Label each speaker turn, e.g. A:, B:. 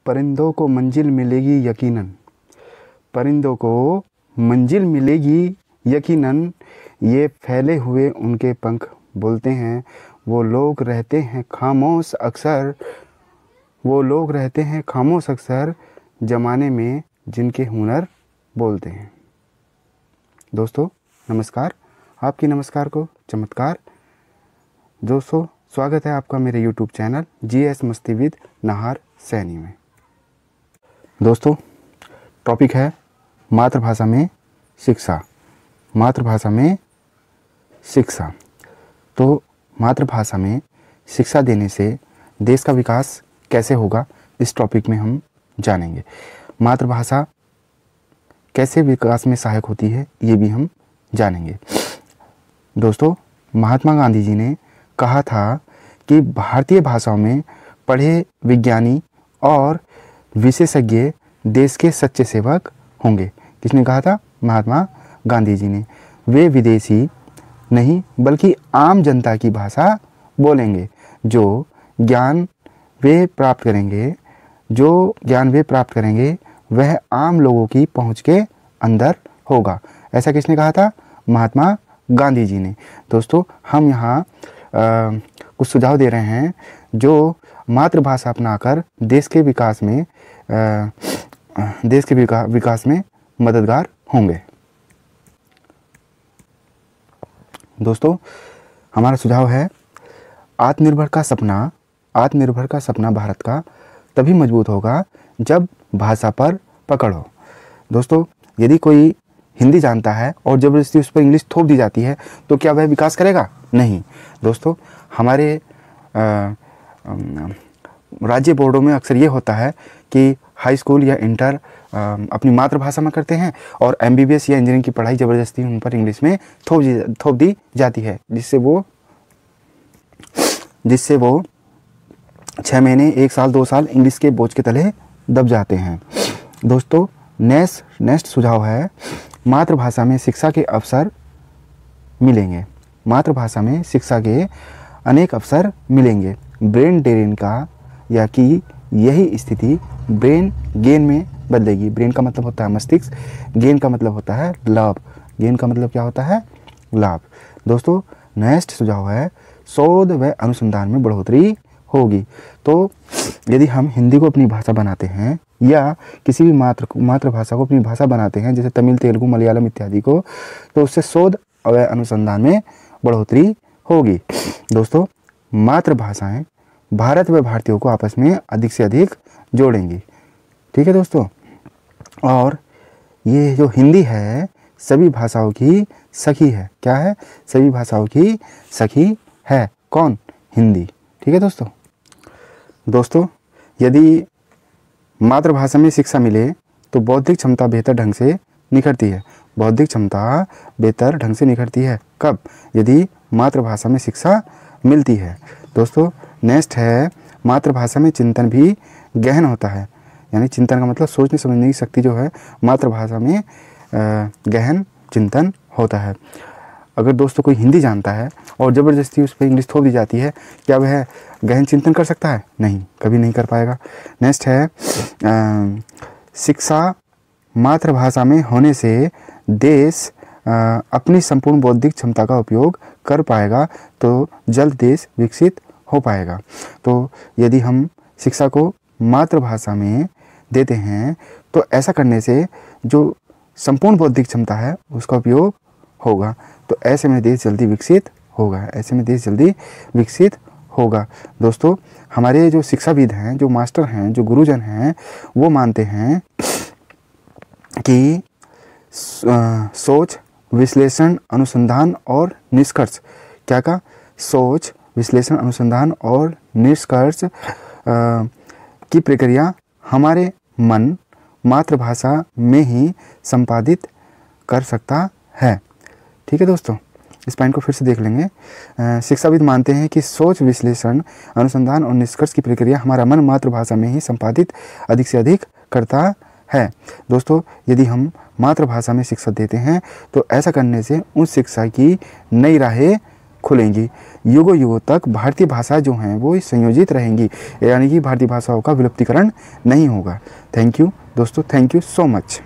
A: परिंदों को मंजिल मिलेगी यकीनन, परिंदों को मंजिल मिलेगी यकीनन, ये फैले हुए उनके पंख बोलते हैं। वो लोग रहते हैं खामोश अक्सर, वो लोग रहते हैं खामोश अक्सर, ज़माने में जिनके हुनर बोलते हैं। दोस्तों नमस्कार, आपकी नमस्कार को चमत्कार। दोस्तों स्वागत है आपका मेरे YouTube चैनल GS मस्ती विद नाहर सैनी में। दोस्तों टॉपिक है मातृभाषा में शिक्षा। मातृभाषा में शिक्षा। तो मातृभाषा में शिक्षा देने से देश का विकास कैसे होगा, इस टॉपिक में हम जानेंगे। मातृभाषा कैसे विकास में सहायक होती है, ये भी हम जानेंगे। दोस्तों महात्मा गांधी जी ने कहा था कि भारतीय भाषाओं में पढ़े विज्ञानी और विशेषज्ञ देश के सच्चे सेवक होंगे। किसने कहा था? महात्मा गांधी जी ने। वे विदेशी नहीं बल्कि आम जनता की भाषा बोलेंगे। जो ज्ञान वे प्राप्त करेंगे वह आम लोगों की पहुंच के अंदर होगा। ऐसा किसने कहा था? महात्मा गांधी जी ने। दोस्तों हम यहाँ कुछ सुझाव दे रहे हैं जो मातृभाषा अपनाकर देश के विकास में मददगार होंगे। दोस्तों हमारा सुझाव है, आत्मनिर्भर का सपना भारत का तभी मजबूत होगा जब भाषा पर पकड़ हो। दोस्तों यदि कोई हिंदी जानता है और ज़बरदस्ती उस पर इंग्लिश थोप दी जाती है तो क्या वह विकास करेगा? नहीं। दोस्तों हमारे राज्य बोर्डों में अक्सर ये होता है कि हाई स्कूल या इंटर अपनी मातृभाषा में करते हैं और MBBS या इंजीनियरिंग की पढ़ाई ज़बरदस्ती उन पर इंग्लिश में थोप दी जाती है, जिससे वो 6 महीने, 1 साल, 2 साल इंग्लिश के बोझ के तले दब जाते हैं। दोस्तों नेक्स्ट सुझाव है, मातृभाषा में शिक्षा के अवसर मिलेंगे। मातृभाषा में शिक्षा के अनेक अवसर मिलेंगे। ब्रेन ड्रेन का या कि यही स्थिति ब्रेन गेन में बदलेगी। ब्रेन का मतलब होता है मस्तिष्क, गेन का मतलब होता है लाभ। गेन का मतलब क्या होता है? लाभ। दोस्तों नेक्स्ट सुझाव है, शोध व अनुसंधान में बढ़ोतरी होगी। तो यदि हम हिंदी को अपनी भाषा बनाते हैं या किसी भी मातृभाषा को अपनी भाषा बनाते हैं, जैसे तमिल, तेलुगु, मलयालम इत्यादि को, तो उससे शोध व अनुसंधान में बढ़ोतरी होगी। दोस्तों मातृभाषाएं भारत व भारतीयों को आपस में अधिक से अधिक जोड़ेंगी। ठीक है दोस्तों। और ये जो हिंदी है सभी भाषाओं की सखी है। क्या है? सभी भाषाओं की सखी है। कौन? हिंदी। ठीक है दोस्तों यदि मातृभाषा में शिक्षा मिले तो बौद्धिक क्षमता बेहतर ढंग से निखरती है। बौद्धिक क्षमता बेहतर ढंग से निखरती है। कब? यदि मातृभाषा में शिक्षा मिलती है। दोस्तों नेक्स्ट है, मातृभाषा में चिंतन भी गहन होता है। यानी चिंतन का मतलब सोचने समझने की शक्ति जो है, मातृभाषा में गहन चिंतन होता है। अगर दोस्तों कोई हिंदी जानता है और ज़बरदस्ती उस पर इंग्लिश थोप दी जाती है, क्या वह गहन चिंतन कर सकता है? नहीं, कभी नहीं कर पाएगा। नेक्स्ट है, शिक्षा मातृभाषा में होने से देश अपनी संपूर्ण बौद्धिक क्षमता का उपयोग कर पाएगा, तो जल्द देश विकसित हो पाएगा। तो यदि हम शिक्षा को मातृभाषा में देते हैं तो ऐसा करने से जो संपूर्ण बौद्धिक क्षमता है उसका उपयोग होगा, तो ऐसे में देश जल्दी विकसित होगा। दोस्तों हमारे जो शिक्षाविद हैं, जो मास्टर हैं, जो गुरुजन हैं, वो मानते हैं कि सोच, विश्लेषण, अनुसंधान और निष्कर्ष, क्या का? सोच, विश्लेषण, अनुसंधान और निष्कर्ष की प्रक्रिया हमारे मन मातृभाषा में ही संपादित कर सकता है। ठीक है दोस्तों, इस पॉइंट को फिर से देख लेंगे। शिक्षाविद मानते हैं कि सोच, विश्लेषण, अनुसंधान और निष्कर्ष की प्रक्रिया हमारा मन मातृभाषा में ही संपादित अधिक से अधिक करता है। दोस्तों यदि हम मातृभाषा में शिक्षा देते हैं तो ऐसा करने से उस शिक्षा की नई राहें खुलेंगी। युगों युगों तक भारतीय भाषा जो हैं वो संयोजित रहेंगी, यानी कि भारतीय भाषाओं का विलुप्तीकरण नहीं होगा। थैंक यू दोस्तों, थैंक यू सो मच।